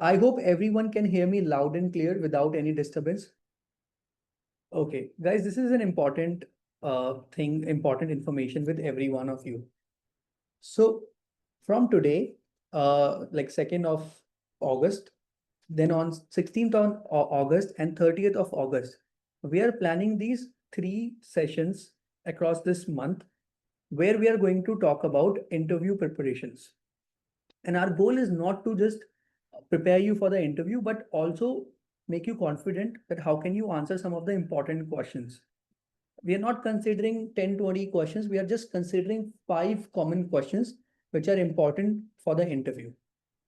I hope everyone can hear me loud and clear without any disturbance. Okay, guys, this is an important important information with every one of you. So from today, like 2nd of August, then on 16th on August and 30th of August, we are planning these 3 sessions across this month where we are going to talk about interview preparations. And our goal is not to just prepare you for the interview, but also make you confident that how can you answer some of the important questions. We are not considering 10, 20 questions. We are just considering 5 common questions which are important for the interview.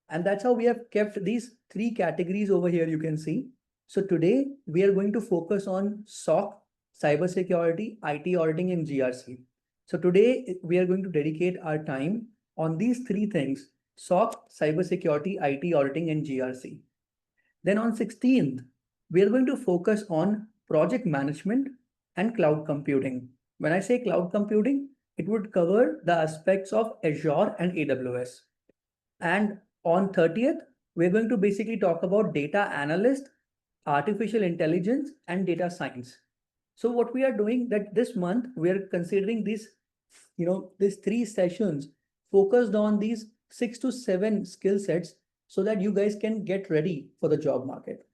And that's how we have kept these 3 categories over here, you can see. So today we are going to focus on SOC, cybersecurity, IT auditing and GRC. So today we are going to dedicate our time on these 3 things: SOC, cybersecurity, IT auditing and GRC. Then on 16th, we are going to focus on project management and cloud computing. When I say cloud computing, it would cover the aspects of Azure and AWS. And on 30th, we're going to basically talk about data analyst, artificial intelligence, and data science. So what we are doing that this month, we are considering these 3 sessions focused on these 6 to 7 skill sets so that you guys can get ready for the job market.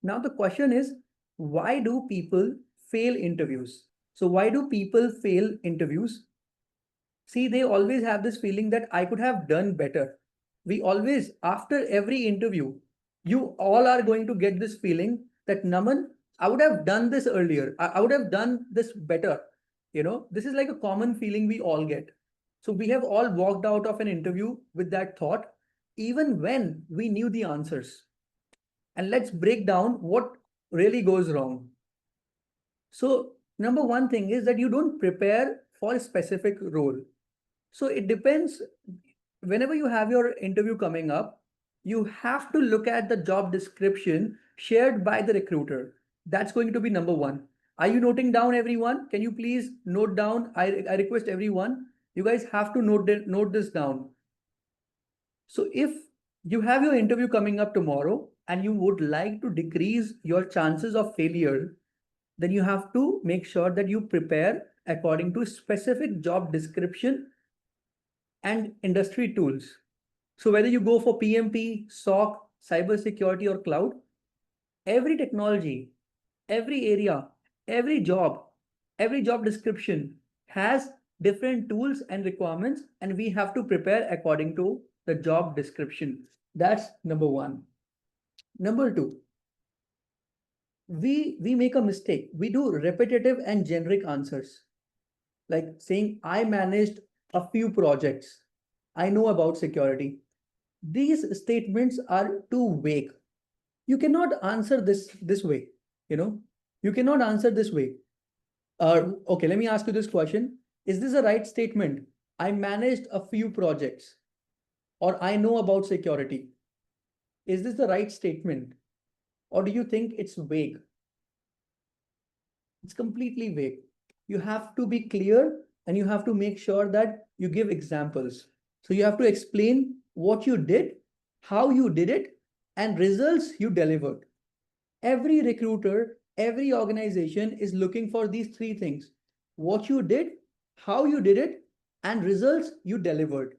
Now the question is, why do people fail interviews? So why do people fail interviews? See, they always have this feeling that I could have done better. We always, after every interview, you all are going to get this feeling that Naman, I would have done this earlier. I would have done this better. This is like a common feeling we all get. So we have all walked out of an interview with that thought, even when we knew the answers. And let's break down what really goes wrong. So number one thing is that you don't prepare for a specific role. So it depends. Whenever you have your interview coming up, you have to look at the job description shared by the recruiter. That's going to be number one. Are you noting down, everyone? Can you please note down? I request everyone, you guys have to note this down. So if you have your interview coming up tomorrow and you would like to decrease your chances of failure, then you have to make sure that you prepare according to specific job description and industry tools. So whether you go for PMP, SOC, cybersecurity or cloud, every technology, every area, every job description has different tools and requirements, and we have to prepare according to the job description. That's number one. Number two, we make a mistake. We do repetitive and generic answers, like saying I managed a few projects, I know about security. These statements are too vague. You cannot answer this way. You cannot answer this way. Okay, let me ask you this question. Is this a right statement? I managed a few projects, or I know about security. Is this the right statement? Or do you think it's vague? It's completely vague. You have to be clear and you have to make sure that you give examples. So you have to explain what you did, how you did it, and results you delivered. Every recruiter, every organization is looking for these 3 things: what you did, how you did it, and results you delivered.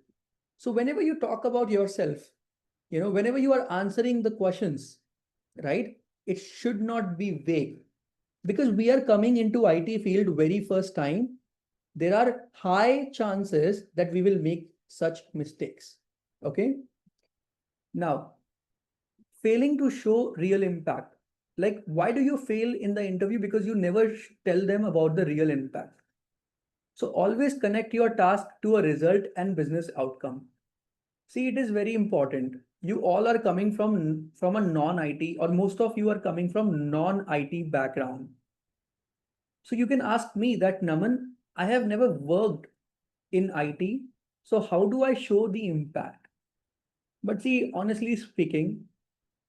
So whenever you talk about yourself, whenever you are answering the questions, right, it should not be vague, because we are coming into IT field very first time. There are high chances that we will make such mistakes. Okay. Now, failing to show real impact. Like, why do you fail in the interview? Because you never tell them about the real impact. So always connect your task to a result and business outcome. See, it is very important. You all are coming from a non-IT, or most of you are coming from non-IT background. So you can ask me that, Naman, I have never worked in IT. So how do I show the impact? But see, honestly speaking,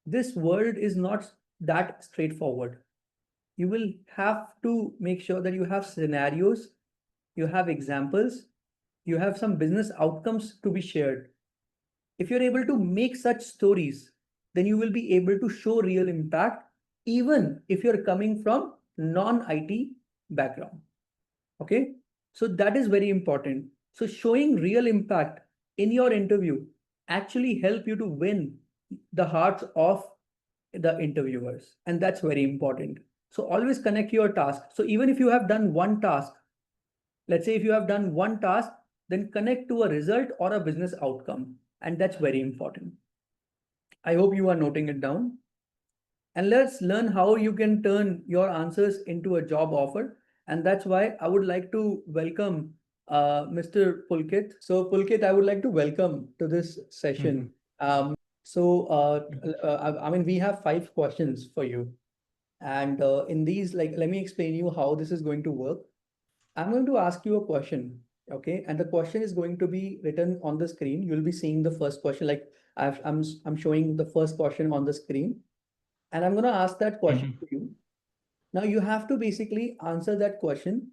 this world is not that straightforward. You will have to make sure that you have scenarios, you have examples, you have some business outcomes to be shared. If you're able to make such stories, then you will be able to show real impact, even if you're coming from non-IT background. Okay, so that is very important. So showing real impact in your interview actually help you to win the hearts of the interviewers, and that's very important. So always connect your task. So even if you have done one task, let's say if you have done one task, then connect to a result or a business outcome, and that's very important. I hope you are noting it down. And let's learn how you can turn your answers into a job offer. And that's why I would like to welcome Mr. Pulkit. So, Pulkit, I would like to welcome to this session. I mean, we have 5 questions for you. And in these, like, let me explain you how this is going to work. I'm going to ask you a question, okay? And the question is going to be written on the screen. You'll be seeing the first question, like I'm showing the first question on the screen, and I'm going to ask that question to you. Now you have to basically answer that question.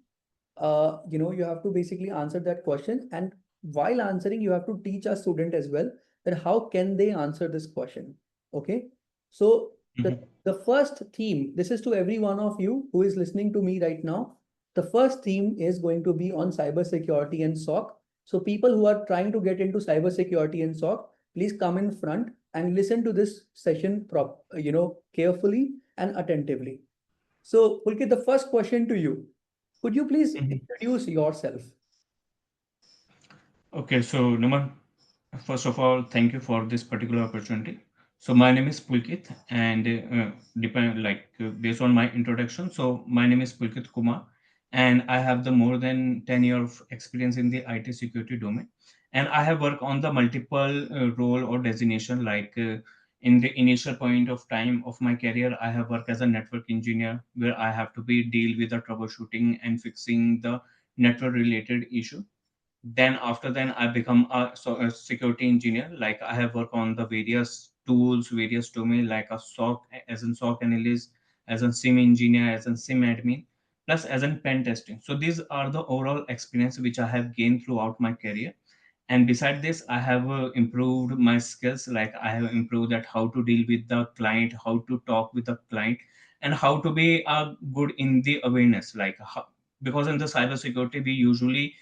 You have to basically answer that question, and while answering, you have to teach a student as well that how can they answer this question. Okay, so the first theme, this is to every one of you who is listening to me right now. The first theme is going to be on cybersecurity and SOC. So people who are trying to get into cybersecurity and SOC, please come in front and listen to this session carefully and attentively. So, Pulkit, the first question to you, could you please introduce yourself? Okay, so Naman, first of all, thank you for this particular opportunity. So my name is Pulkit, and based on my introduction, so my name is Pulkit Kumar, and I have the more than 10 years of experience in the IT security domain, and I have worked on the multiple role or designation in the initial point of time of my career, I have worked as a network engineer where I have to be deal with the troubleshooting and fixing the network related issue. Then after then I become a security engineer. Like I have worked on the various tools, various domain like a SOC, as in SOC analyst, as a SIEM engineer, as a SIEM admin, plus as in pen testing. So these are the overall experience which I have gained throughout my career. And beside this I have improved my skills. Like I have improved that how to deal with the client, how to talk with the client, and how to be good in the awareness, because in the cybersecurity we usually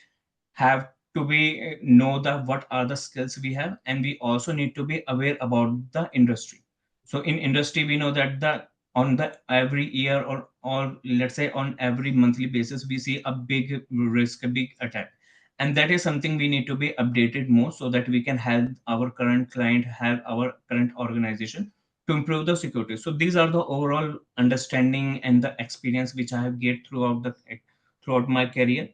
have to be know the what are the skills we have, and we also need to be aware about the industry. So in industry we know that the on the every year or let's say on every monthly basis we see a big risk, a big attack, and that is something we need to be updated more so that we can help our current client, help our current organization to improve the security. So these are the overall understanding and the experience which I have gained throughout my career.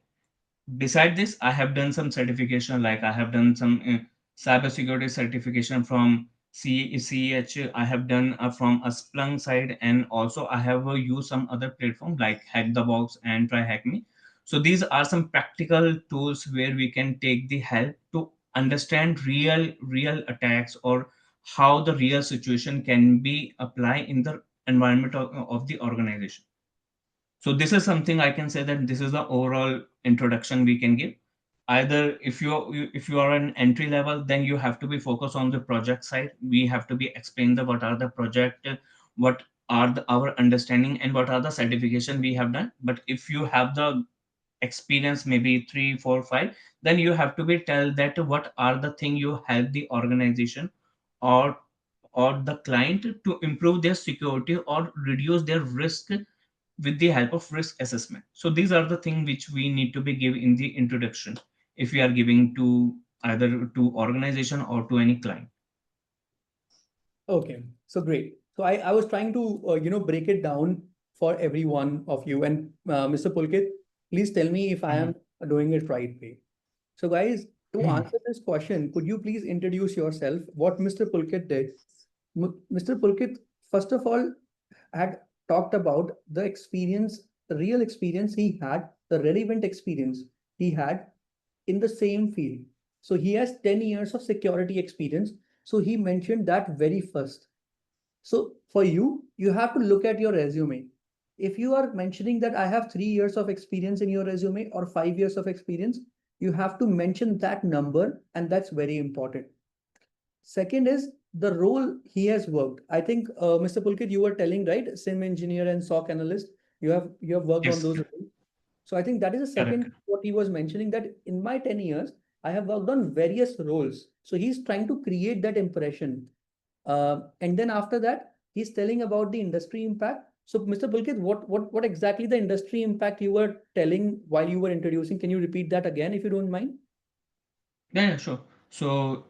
Beside this I have done some certification. Like I have done some cybersecurity certification from CEH. I have done from a Splunk side, and also I have used some other platform like Hack the Box and Try Hack Me. So these are some practical tools where we can take the help to understand real attacks, or how the real situation can be applied in the environment of the organization. So this is something I can say that this is the overall introduction we can give. Either if you are an entry level, then you have to be focused on the project side. We have to be explain the what are the project, what are our understanding, and what are the certification we have done. But if you have the experience maybe 3 4 5, then you have to be tell that what are the thing you help the organization or the client to improve their security or reduce their risk with the help of risk assessment. So these are the things which we need to be give in the introduction if we are giving to either to organization or to any client. Okay, so great. So I was trying to break it down for every one of you. And Mr. Pulkit, please tell me if I am doing it right way. So guys, to answer this question, could you please introduce yourself? What Mr. Pulkit did. Mr. Pulkit, first of all, had talked about the experience, the real experience he had, the relevant experience he had in the same field. So he has 10 years of security experience. So he mentioned that very first. So for you, you have to look at your resume. If you are mentioning that I have 3 years of experience in your resume or 5 years of experience, you have to mention that number, and that's very important. Second is the role he has worked. I think, Mr. Pulkit, you were telling, right? SIM engineer and SOC analyst. You have worked on Yes, those roles. So I think that is the correct. second what he was mentioning, that in my 10 years, I have worked on various roles. So he's trying to create that impression. And then after that, he's telling about the industry impact. So Mr. Pulkit, what exactly the industry impact you were telling while you were introducing? Can you repeat that again if you don't mind? Yeah, sure. So,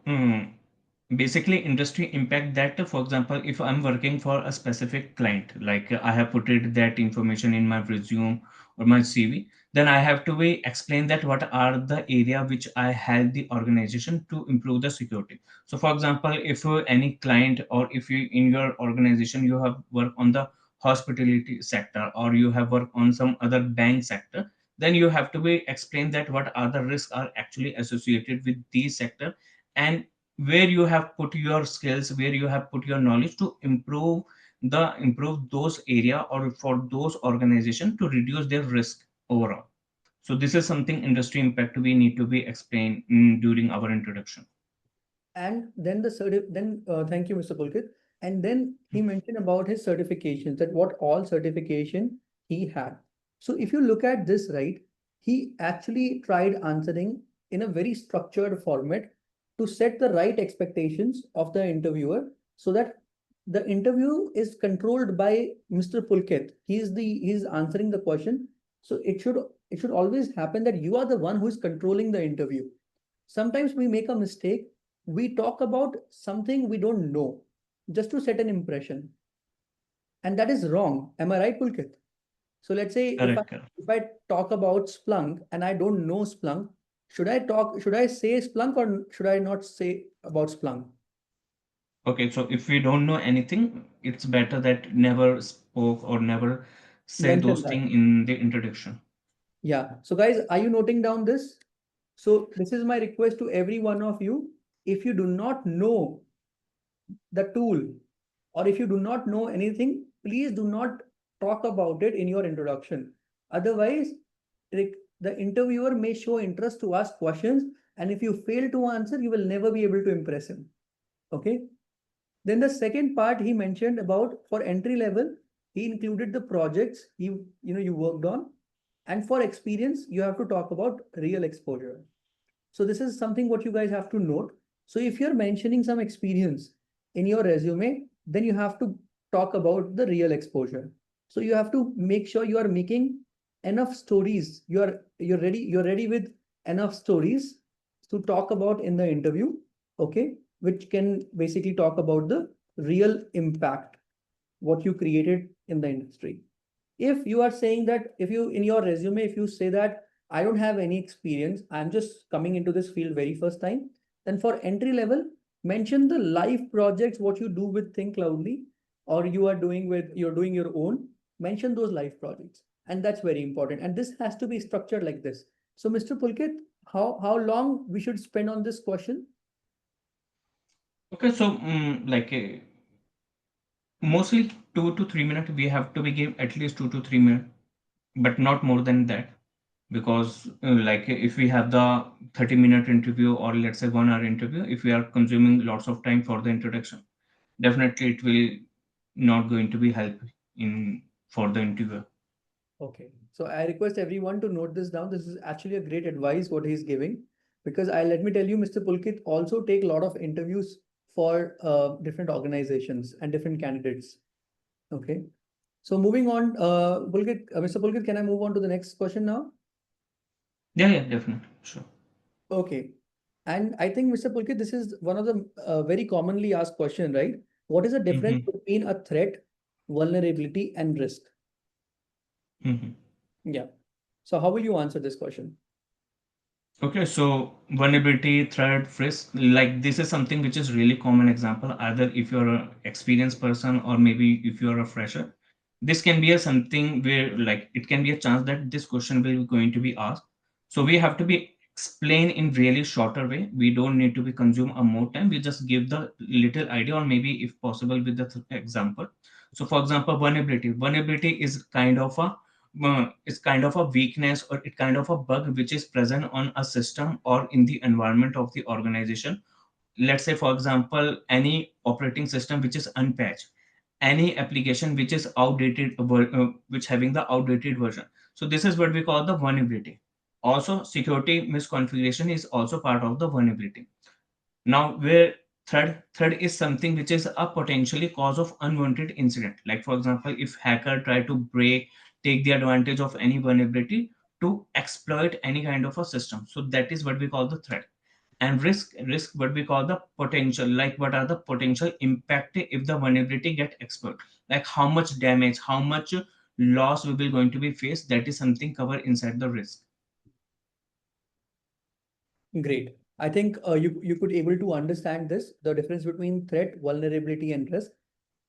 basically, industry impact that, for example, if I'm working for a specific client, like I have put it that information in my resume or my CV, then I have to be explain that what are the area which I help the organization to improve the security. So, for example, if any client or if you in your organization you have worked on the hospitality sector or you have worked on some other bank sector, then you have to be explain that what are the risks are actually associated with these sector, and where you have put your skills, where you have put your knowledge to improve those area or for those organization to reduce their risk overall. So this is something industry impact we need to be explained during our introduction. And then thank you, Mr. Pulkit. And then he mentioned about his certifications, that what all certification he had. So if you look at this, right, he actually tried answering in a very structured format to set the right expectations of the interviewer so that the interview is controlled by Mr. Pulkit. He's answering the question. So it should always happen that you are the one who is controlling the interview. Sometimes we make a mistake. We talk about something we don't know just to set an impression. And that is wrong. Am I right, Pulkit? So let's say if I Correct, correct. if I talk about Splunk and I don't know Splunk, should I say Splunk or should I not say about Splunk? Okay, so if we don't know anything, it's better that never spoke or never say Mention those that. things in the introduction. Yeah. So guys, are you noting down this? So this is my request to every one of you. If you do not know the tool, or if you do not know anything, please do not talk about it in your introduction. Otherwise, the interviewer may show interest to ask questions, and if you fail to answer, you will never be able to impress him. Okay. Then the second part he mentioned about for entry level, he included the projects you worked on, and for experience, you have to talk about real exposure. So this is something what you guys have to note. So if you're mentioning some experience in your resume, then you have to talk about the real exposure. So you have to make sure you are making enough stories. You're ready with enough stories to talk about in the interview, okay, which can basically talk about the real impact, what you created in the industry. If you are saying that, if you in your resume, if you say that I don't have any experience, I'm just coming into this field very first time, then for entry level, mention the live projects, what you do with Thinkcloudly, or you're doing your own. Mention those live projects, and that's very important, and this has to be structured like this. So Mr. Pulkit, how long we should spend on this question? Okay, so mostly 2 to 3 minutes. We have to be give at least 2 to 3 minutes, but not more than that, because like if we have the 30-minute interview or let's say 1 hour interview, if we are consuming lots of time for the introduction, definitely it will not going to be help in for the interviewer. Okay, so I request everyone to note this down. This is actually a great advice what he's giving, because I let me tell you, Mr. Pulkit also take a lot of interviews for different organizations and different candidates. Okay, so moving on, Mr. Pulkit, can I move on to the next question now? Yeah, yeah, definitely, sure. Okay, and I think, Mr. Pulkit, this is one of the very commonly asked question, right? What is the difference Mm-hmm. between a threat, vulnerability, and risk? Mm-hmm. Yeah. So how will you answer this question? Okay, so vulnerability, threat, risk, like this is something which is really common example. Either if you're an experienced person or maybe if you're a fresher, this can be a something where like it can be a chance that this question will be going to be asked. So we have to be explain in really shorter way. We don't need to be consume a more time. We just give the little idea or maybe if possible with the example. So for example, vulnerability is kind of a weakness or it kind of a bug which is present on a system or in the environment of the organization, let's say for example any operating system which is unpatched, any application which is outdated, which having the outdated version. So this is what we call the vulnerability. Also security misconfiguration is also part of the vulnerability. Now, where threat is something which is a potentially cause of unwanted incident. Like for example, if hacker try to break, take the advantage of any vulnerability to exploit any kind of a system. So that is what we call the threat. And risk what we call the potential. Like what are the potential impact if the vulnerability get exploited? Like how much damage, how much loss we will going to be faced. That is something covered inside the risk. Great. I think you could able to understand this, the difference between threat, vulnerability, and risk.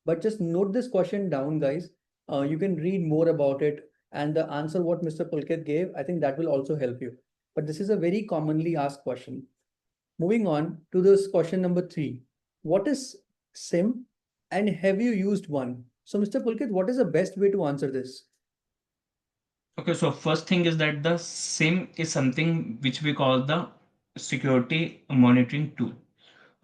But just note this question down, guys. You can read more about it, and the answer what Mr. Pulkit gave, I think that will also help you. But this is a very commonly asked question. Moving on to this question number three. What is SIM and have you used one? So, Mr. Pulkit, what is the best way to answer this? Okay, so first thing is that the SIM is something which we call the security monitoring tool.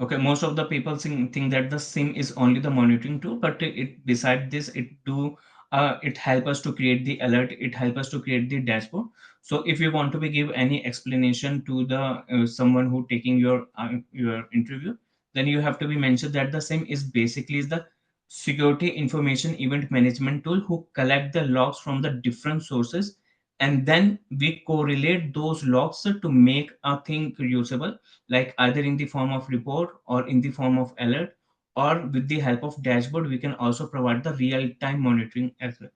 Okay, most of the people think that the SIM is only the monitoring tool, but it beside this, it help us to create the alert, it help us to create the dashboard. So if you want to be give any explanation to the someone who taking your interview, then you have to be mentioned that the SIM is basically is the security information event management tool who collect the logs from the different sources, and then we correlate those logs to make a thing usable, like either in the form of report or in the form of alert, or with the help of dashboard we can also provide the real time monitoring as well.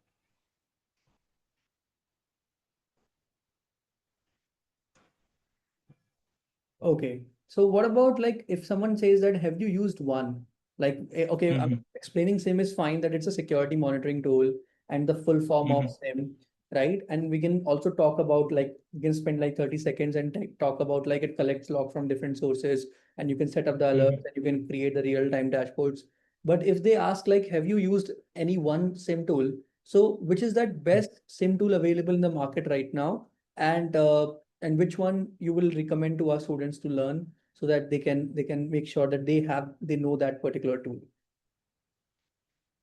Okay. So what about like if someone says that have you used one? Like, okay, I'm Mhm, explaining SIM is fine that it's a security monitoring tool and the full form of mhm, SIM, right? And we can also talk about like we can spend like 30 seconds and talk about like it collects log from different sources and you can set up the alerts mhm. and you can create the real-time dashboards. But if they ask like have you used any one SIM tool? So which is that best SIM tool available in the market right now? And which one you will recommend to our students to learn so that they can make sure that they know that particular tool.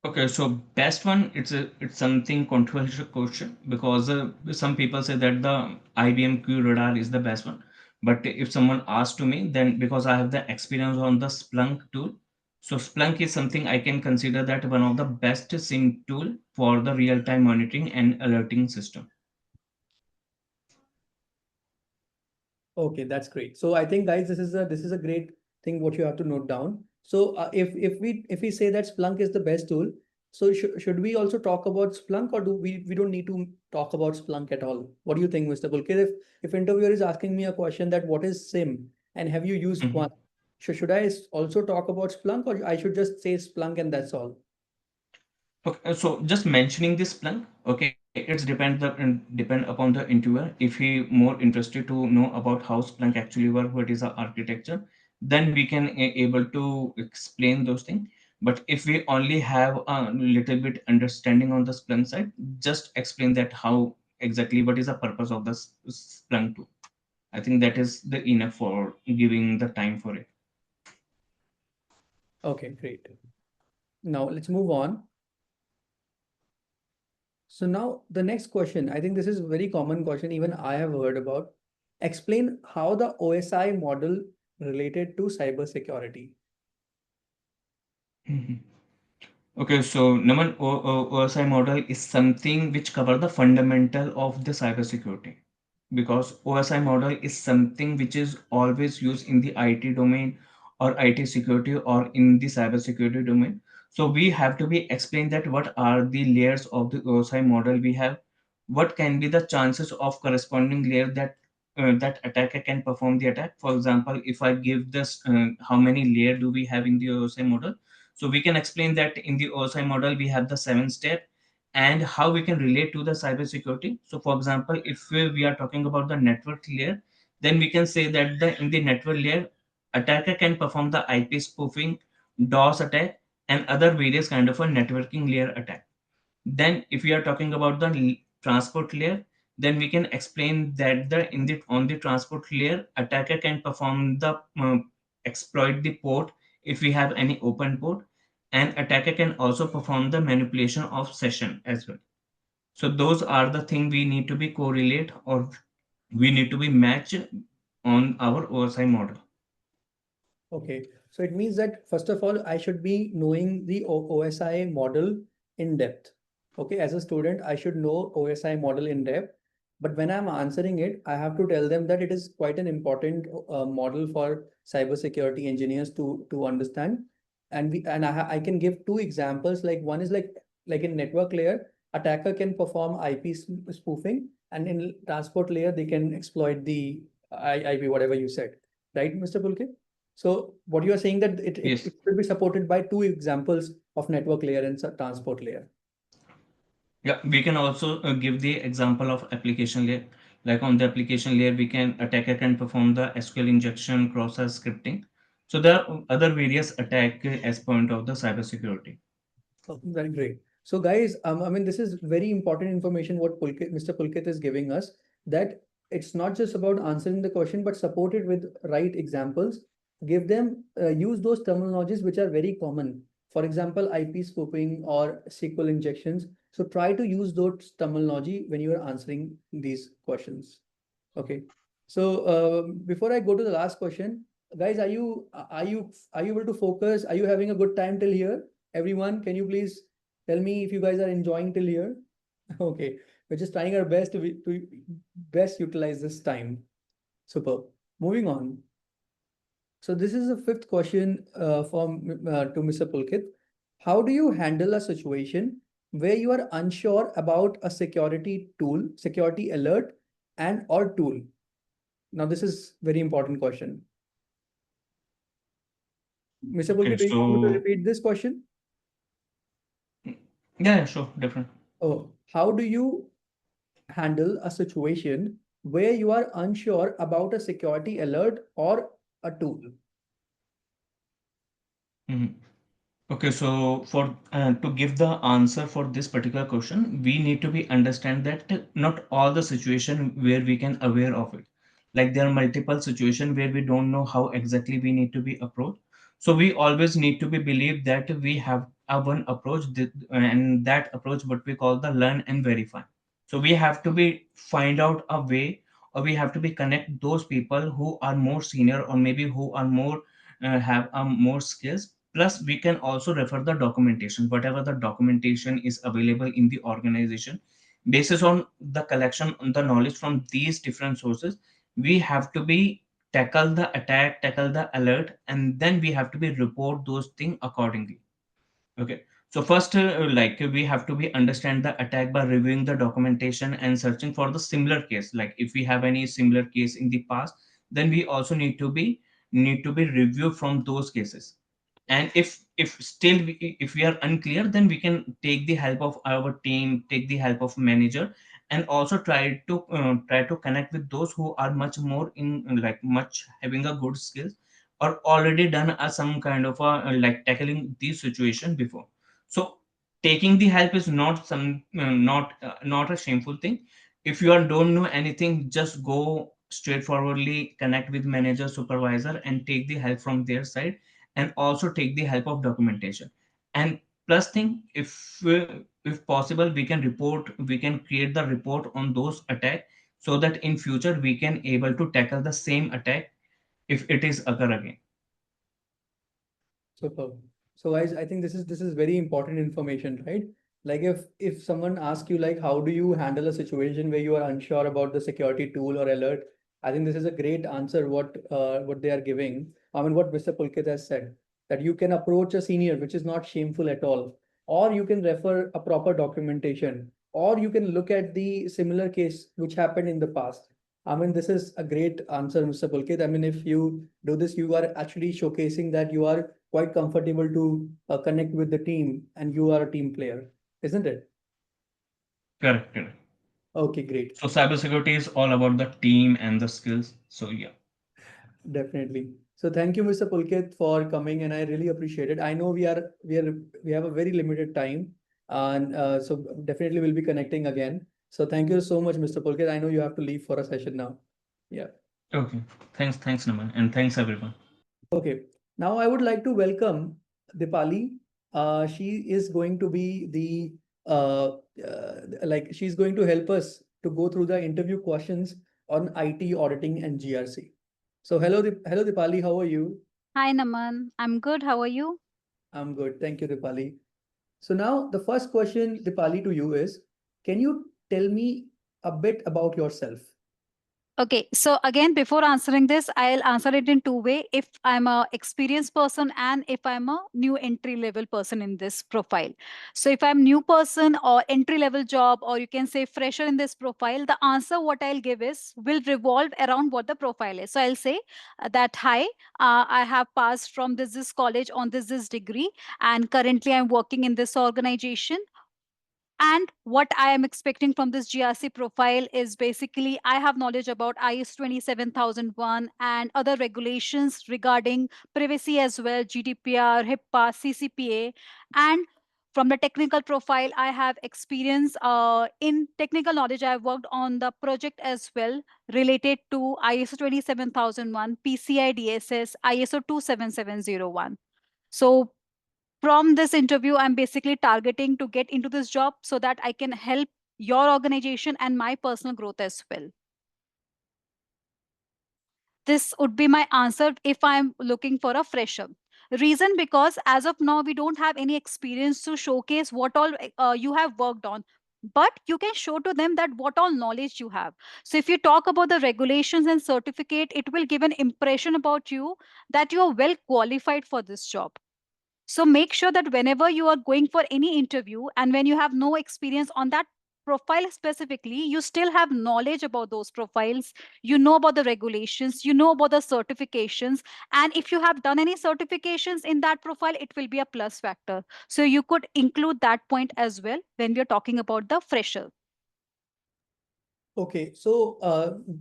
Okay, so best one, it's something controversial question because some people say that the IBM Q radar is the best one. But if someone asks to me, then because I have the experience on the Splunk tool, so Splunk is something I can consider that one of the best SIM tool for the real time monitoring and alerting system. Okay, that's great. So I think guys, this is a great thing what you have to note down. So if we say that Splunk is the best tool, so should we also talk about Splunk or do we don't need to talk about Splunk at all? What do you think, Mr. Pulkit? If interviewer is asking me a question that what is SIM and have you used one, should I also talk about Splunk or I should just say Splunk and that's all? Okay, so just mentioning this Splunk, okay, depend upon the interviewer. If he more interested to know about how Splunk actually work, what is the architecture, then we can able to explain those things. But if we only have a little bit understanding on the Splunk side, just explain that how exactly what is the purpose of the Splunk tool. I think that is the enough for giving the time for it. Okay, great. Now let's move on. So now the next question, I think this is a very common question, even I have heard about. Explain how the OSI model related to cybersecurity. Mhm. Okay, so Naman, OSI model is something which cover the fundamental of the cybersecurity, because OSI model is something which is always used in the IT domain or IT security or in the cybersecurity domain. So we have to be explained that what are the layers of the OSI model we have, what can be the chances of corresponding layer that attacker can perform the attack. For example, if I give this how many layer do we have in the OSI model, so we can explain that in the OSI model, we have the 7 step and how we can relate to the cybersecurity. So for example, if we are talking about the network layer, then we can say that in the network layer, attacker can perform the IP spoofing, DOS attack, and other various kind of a networking layer attack. Then if we are talking about the transport layer, then we can explain that the in the on the transport layer, attacker can perform the exploit the port if we have any open port, and attacker can also perform the manipulation of session as well. So those are the thing we need to be correlate, or we need to be matched on our OSI model. Okay, so it means that first of all, I should be knowing the OSI model in depth. Okay, as a student, I should know OSI model in depth. But when I'm answering it, I have to tell them that it is quite an important model for cybersecurity engineers to understand. I can give two examples. Like one is like in network layer, attacker can perform IP spoofing, and in transport layer they can exploit the IP, whatever you said, right, Mr. Pulkit? So what you are saying that Yes. it will be supported by two examples of network layer and transport layer. Yeah, we can also give the example of application layer. Like on the application layer, we can attacker can perform the SQL injection, cross-site scripting. So there are other various attack as point of the cybersecurity. Oh, very great. So guys, I mean, this is very important information what Mr. Pulkit is giving us, that it's not just about answering the question, but support it with right examples. Give them, use those terminologies which are very common. For example, IP spoofing or SQL injections. So try to use those terminology when you are answering these questions. Okay. So before I go to the last question, guys, are you able to focus? Are you having a good time till here? Everyone, can you please tell me if you guys are enjoying till here? Okay, we're just trying our best to best utilize this time. Super. Moving on. So this is the fifth question from to Mr. Pulkit. How do you handle a situation where you are unsure about a security tool, security alert, and or tool? Now, this is very important question. Mr. Okay, Pulkit, do you want me to so repeat this question? yeah, sure, different. Oh, how do you handle a situation where you are unsure about a security alert or a tool? Mhm. Okay, so for to give the answer for this particular question, we need to be understand that not all the situation where we can aware of it. Like there are multiple situation where we don't know how exactly we need to be approached. So we always need to be believe that we have a one approach, and that approach what we call the learn and verify. So we have to be find out a way, or we have to be connect those people who are more senior, or maybe who are more have more skills. Plus we can also refer the documentation, whatever the documentation is available in the organization. Basis on the collection on the knowledge from these different sources, we have to be tackle the attack, tackle the alert, and then we have to be report those things accordingly. Okay. So first, like we have to be understand the attack by reviewing the documentation and searching for the similar case. Like if we have any similar case in the past, then we also need to be review from those cases. And if still if we are unclear, then we can take the help of our team, take the help of manager, and also try to connect with those who are much more in like much having a good skills, or already done some kind of a like tackling these situation before. So taking the help is not not a shameful thing. If you are don't know anything, just go straightforwardly connect with manager, supervisor, and take the help from their side, and also take the help of documentation. And plus thing, if possible, we can create the report on those attack, so that in future we can able to tackle the same attack if it is occur again. Superb. So guys, I think this is very important information, right? Like if someone asks you like how do you handle a situation where you are unsure about the security tool or alert, I think this is a great answer what they are giving. I mean what Mr. Pulkit has said, that you can approach a senior, which is not shameful at all, or you can refer a proper documentation, or you can look at the similar case which happened in the past. I mean, this is a great answer, Mr. Pulkit. I mean, if you do this, you are actually showcasing that you are quite comfortable to connect with the team and you are a team player, isn't it? Correct, correct. Okay, great. So cybersecurity is all about the team and the skills. So yeah. Definitely. So thank you, Mr. Pulkit, for coming, and I really appreciate it. I know we have a very limited time, and so definitely we'll be connecting again. So thank you so much, Mr. Pulkit. I know you have to leave for a session now. Yeah. Okay. Thanks, Naman, and thanks everyone. Okay, now I would like to welcome Dipali. She is going to be the she's going to help us to go through the interview questions on IT auditing and GRC. So hello Dipali, how are you? Hi, Naman. I'm good. How are you? I'm good, thank you, Dipali. So now the first question, Dipali, to you is, can you tell me a bit about yourself? Okay, so again, before answering this, I'll answer it in two ways. If I'm a experienced person and if I'm a new entry level person in this profile. So if I'm new person or entry level job, or you can say fresher in this profile, the answer what I'll give is will revolve around what the profile is. So I'll say that hi, I have passed from this college on this degree, and currently I'm working in this organization. And what I am expecting from this GRC profile is basically I have knowledge about IS 27001 and other regulations regarding privacy as well, GDPR, HIPAA, CCPA. And from the technical profile, I have experience in technical knowledge. I have worked on the project as well related to ISO 27001, PCI DSS, ISO 27701. So from this interview, I'm basically targeting to get into this job so that I can help your organization and my personal growth as well. This would be my answer if I'm looking for a fresher. Reason because as of now, we don't have any experience to showcase what all you have worked on. But you can show to them that what all knowledge you have. So if you talk about the regulations and certificate, it will give an impression about you that you are well qualified for this job. So make sure that whenever you are going for any interview and when you have no experience on that profile specifically, you still have knowledge about those profiles. You know about the regulations, you know about the certifications. And if you have done any certifications in that profile, it will be a plus factor. So you could include that point as well when we're talking about the fresher. Okay, so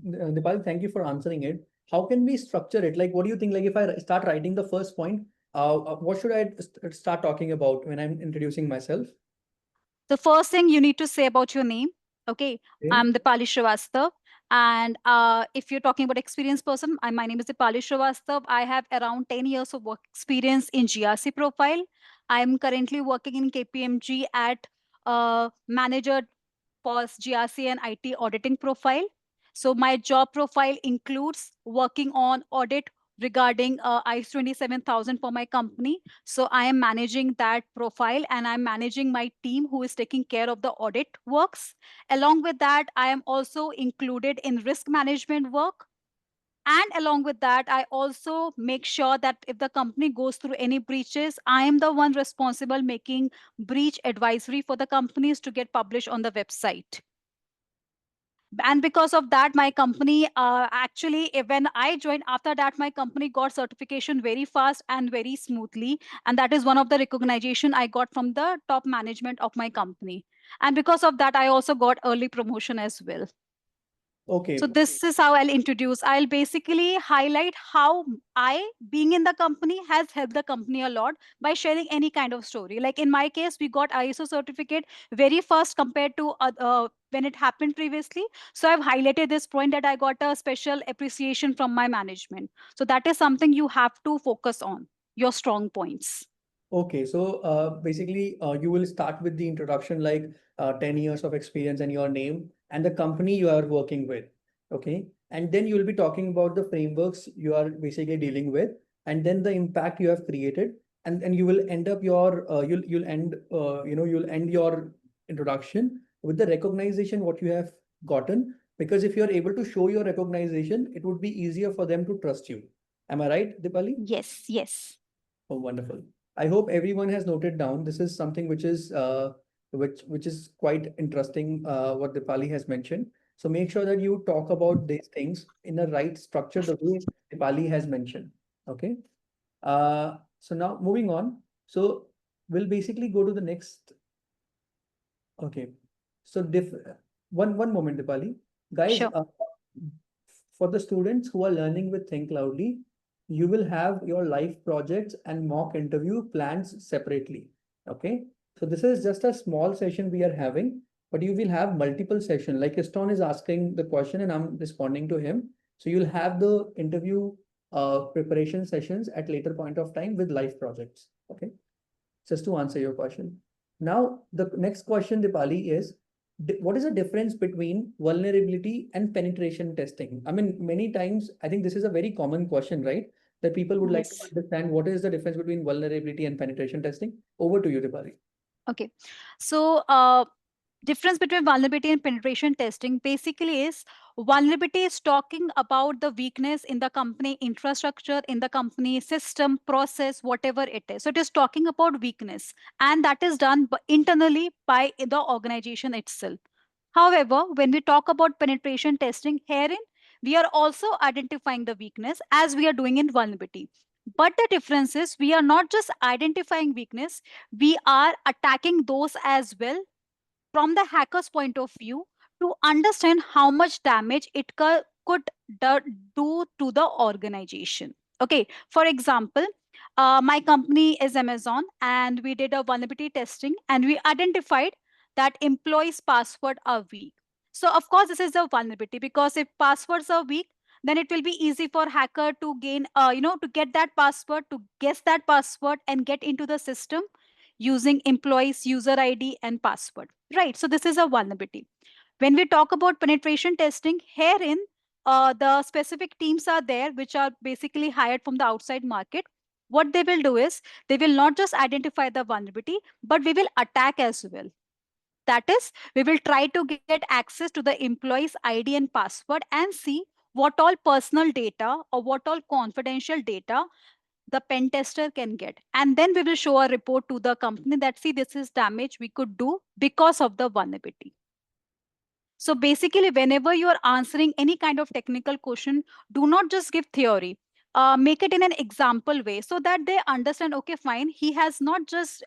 Dipali, thank you for answering it. How can we structure it? Like, what do you think? Like, if I start writing the first point, what should I start talking about when I'm introducing myself? The first thing you need to say about your name. Okay, Okay. I'm Dipali Srivastav. And if you're talking about experienced person, my name is Dipali Srivastav. I have around 10 years of work experience in GRC profile. I'm currently working in KPMG at manager for GRC and IT auditing profile. So my job profile includes working on audit regarding ISO 27000 for my company. So I am managing that profile and I'm managing my team who is taking care of the audit works. Along with that, I am also included in risk management work. And along with that, I also make sure that if the company goes through any breaches, I am the one responsible making breach advisory for the companies to get published on the website. And because of that, my company actually, when I joined, after that my company got certification very fast and very smoothly, and that is one of the recognition I got from the top management of my company. And because of that, I also got early promotion as well. So Okay. this is how I'll introduce. I'll basically highlight how I, being in the company, has helped the company a lot by sharing any kind of story. Like in my case, we got ISO certificate very fast compared to when it happened previously. So I've highlighted this point that I got a special appreciation from my management. So that is something you have to focus on, your strong points. Okay, so basically, you will start with the introduction, like 10 years of experience and your name and the company you are working with. Okay, and then you will be talking about the frameworks you are basically dealing with, and then the impact you have created, and you will end up your you'll end you'll end your introduction with the recognition what you have gotten. Because if you are able to show your recognition, it would be easier for them to trust you. Am I right, Dipali? Yes, yes. Oh, wonderful. I hope everyone has noted down. This is something which is which is quite interesting, what Dipali has mentioned. So make sure that you talk about these things in the right structure, the way Dipali has mentioned. Okay. So now moving on. So we'll basically go to the next. Okay. So one moment, Dipali. Guys, Sure. for the students who are learning with Thinkcloudly, you will have your live projects and mock interview plans separately. Okay. So this is just a small session we are having, but you will have multiple sessions. Like Eston is asking the question and I'm responding to him. So you'll have the interview preparation sessions at later point of time with live projects. Okay, just to answer your question. Now, the next question, Dipali, is what is the difference between vulnerability and penetration testing? I mean, many times, I think this is a very common question, right? That people would like to Yes. understand what is the difference between vulnerability and penetration testing. Over to you, Dipali. Okay. So, difference between vulnerability and penetration testing basically is vulnerability is talking about the weakness in the company infrastructure, in the company system, process, whatever it is. So it is talking about weakness, and that is done internally by the organization itself. However, when we talk about penetration testing, herein we are also identifying the weakness as we are doing in vulnerability. But the difference is we are not just identifying weakness, we are attacking those as well from the hacker's point of view to understand how much damage it could do to the organization. Okay, for example, my company is Amazon, and we did a vulnerability testing and we identified that employees' password are weak. So of course, this is a vulnerability because if passwords are weak, then it will be easy for hacker to gain, to get that password, to guess that password and get into the system using employees user ID and password, right? So this is a vulnerability. When we talk about penetration testing, herein the specific teams are there which are basically hired from the outside market. What they will do is they will not just identify the vulnerability, but we will attack as well. That is, we will try to get access to the employee's ID and password and see what all personal data or what all confidential data the pen tester can get. And then we will show a report to the company that, see, this is damage we could do because of the vulnerability. So basically, whenever you are answering any kind of technical question, do not just give theory. Make it in an example way so that they understand, okay, fine, he has not just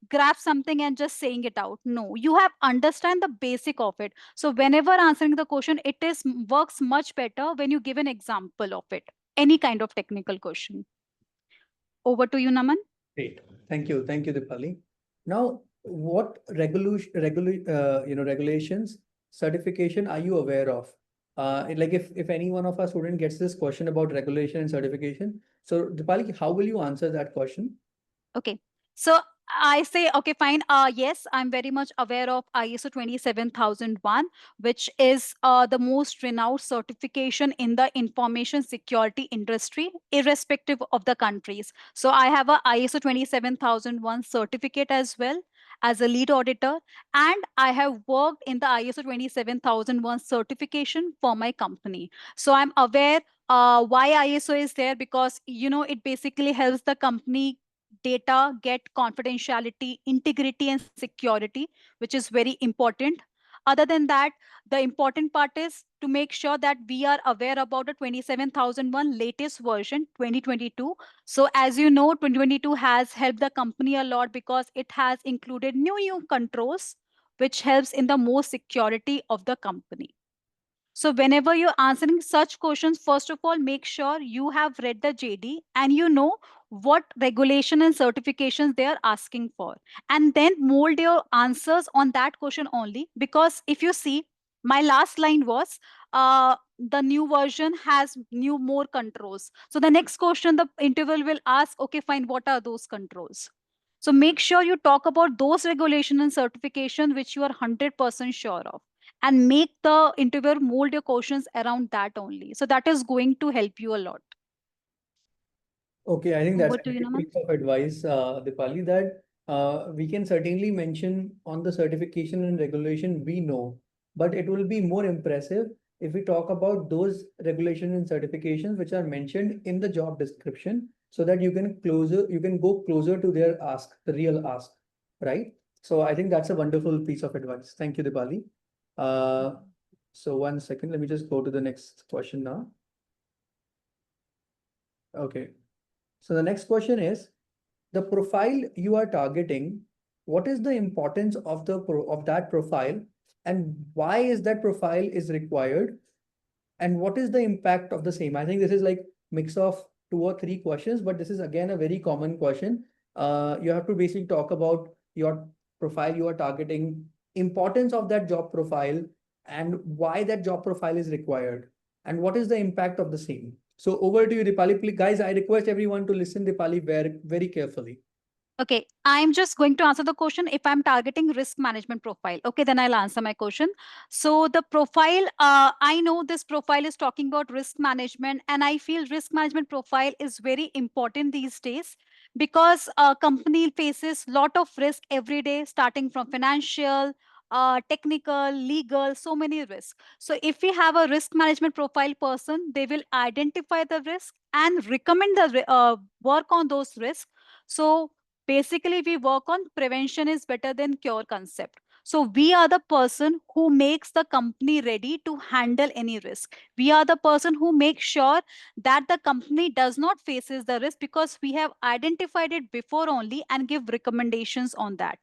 grasped something and just saying it out. No, you have understand the basic of it. So whenever answering the question, it is works much better when you give an example of it, any kind of technical question. Over to you, Naman. Great. Thank you, Dipali. Now, what regulations, certification are you aware of? Like if any one of our student gets this question about regulation and certification, so Dipali, how will you answer that question? Okay. So I say, okay, fine. Yes, I'm very much aware of ISO 27001, which is the most renowned certification in the information security industry, irrespective of the countries. So I have a ISO 27001 certificate as well as a lead auditor, and I have worked in the ISO 27001 certification for my company. So I'm aware why ISO is there, because it basically helps the company data get confidentiality, integrity, and security, which is very important. Other than that, the important part is to make sure that we are aware about the 27001 latest version 2022. So as you know, 2022 has helped the company a lot because it has included new controls which helps in the more security of the company. So whenever you're answering such questions, first of all, make sure you have read the JD and you know what regulation and certifications they are asking for. And then mold your answers on that question only. Because if you see, my last line was, the new version has more controls. So the next question the interviewer will ask, okay, fine, what are those controls? So make sure you talk about those regulation and certification which you are 100% sure of, and make the interviewer mold your questions around that only. So that is going to help you a lot. Okay, I think that's Over a to you, great Naman. piece of advice, Dipali, that we can certainly mention on the certification and regulation we know, but it will be more impressive if we talk about those regulations and certifications which are mentioned in the job description, so that you can go closer to their ask, the real ask, right? So I think that's a wonderful piece of advice. Thank you, Dipali. So 1 second, let me just go to the next question now. Okay. So the next question is, the profile you are targeting, what is the importance of that profile, and why is that profile is required, and what is the impact of the same? I think this is like mix of 2 or 3 questions, but this is again a very common question. You have to basically talk about your profile you are targeting, importance of that job profile, and why that job profile is required, and what is the impact of the same. So over to you, Dipali. Please, guys, I request everyone to listen Dipali very, very carefully. Okay, I'm just going to answer the question. If I'm targeting risk management profile, okay, then I'll answer my question. So the profile, I know this profile is talking about risk management, and I feel risk management profile is very important these days because a company faces lot of risk every day, starting from financial, technical, legal, so many risks. So if we have a risk management profile person, they will identify the risk and recommend the work on those risks. So basically we work on prevention is better than cure concept. So we are the person who makes the company ready to handle any risk. We are the person who makes sure that the company does not faces the risk because we have identified it before only and give recommendations on that.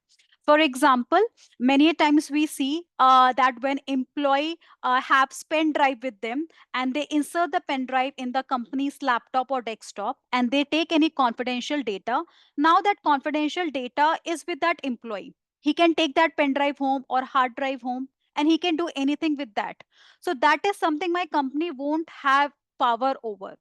For example, many times we see that when employee have pen drive with them and they insert the pen drive in the company's laptop or desktop and they take any confidential data, now that confidential data is with that employee. He can take that pen drive home or hard drive home and he can do anything with that. So that is something my company won't have power over.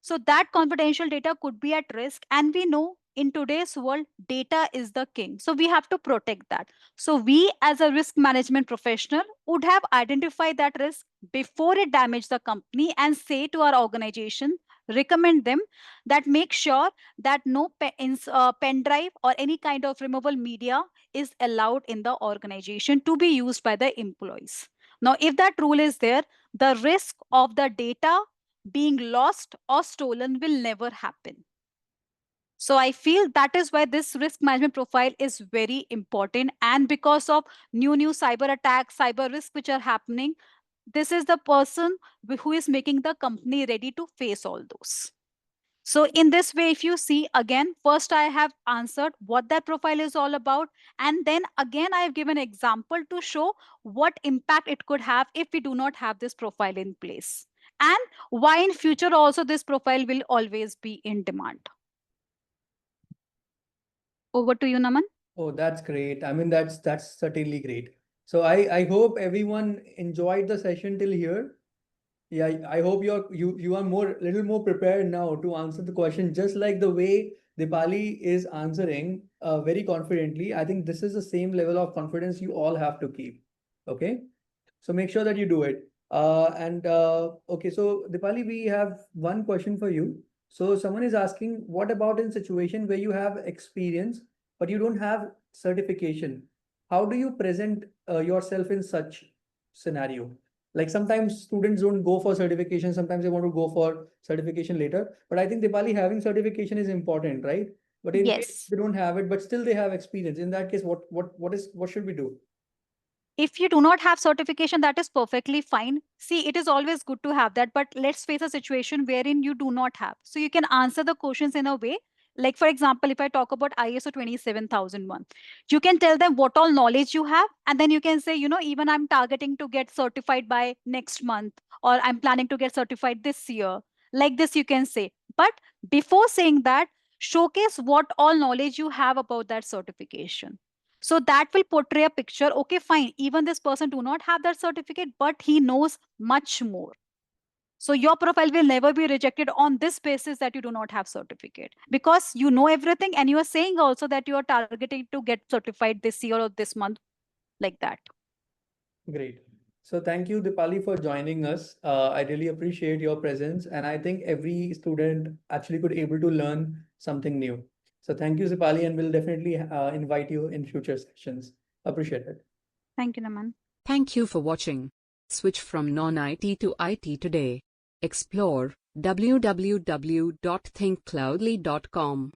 So that confidential data could be at risk. And we know in today's world, data is the king. So we have to protect that. So we as a risk management professional would have identified that risk before it damaged the company and say to our organization, recommend them that make sure that no pen drive or any kind of removable media is allowed in the organization to be used by the employees. Now, if that rule is there, the risk of the data being lost or stolen will never happen. So I feel that is why this risk management profile is very important. And because of new cyber attacks, cyber risks which are happening, this is the person who is making the company ready to face all those. So in this way, if you see again, first I have answered what that profile is all about. And then again, I have given an example to show what impact it could have if we do not have this profile in place. And why in future also this profile will always be in demand. Over to you, Naman. Oh, that's great. I mean, that's certainly great. So I hope everyone enjoyed the session till here. Yeah, I hope you are little more prepared now to answer the question, just like the way Dipali is answering very confidently. I think this is the same level of confidence you all have to keep. Okay, so make sure that you do it. Okay, so Dipali, we have one question for you. So someone is asking, what about in situation where you have experience but you don't have certification? How do you present yourself in such scenario? Like sometimes students don't go for certification, sometimes they want to go for certification later. But I think Dipali, having certification is important, right? But in case Yes. they don't have it, but still they have experience. In that case, what should we do? If you do not have certification, that is perfectly fine. See, it is always good to have that, but let's face a situation wherein you do not have. So you can answer the questions in a way. Like, for example, if I talk about ISO 27001, you can tell them what all knowledge you have. And then you can say, even I'm targeting to get certified by next month, or I'm planning to get certified this year. Like this, you can say. But before saying that, showcase what all knowledge you have about that certification. So that will portray a picture. Okay, fine, even this person do not have that certificate, but he knows much more. So your profile will never be rejected on this basis that you do not have certificate, because you know everything and you are saying also that you are targeting to get certified this year or this month, like that. Great. So thank you, Dipali, for joining us. I really appreciate your presence, and I think every student actually could able to learn something new. So thank you, Dipali, and we'll definitely invite you in future sessions. Appreciate it. Thank you, Naman. Thank you for watching. Switch from non-IT to IT today. Explore www.thinkcloudly.com.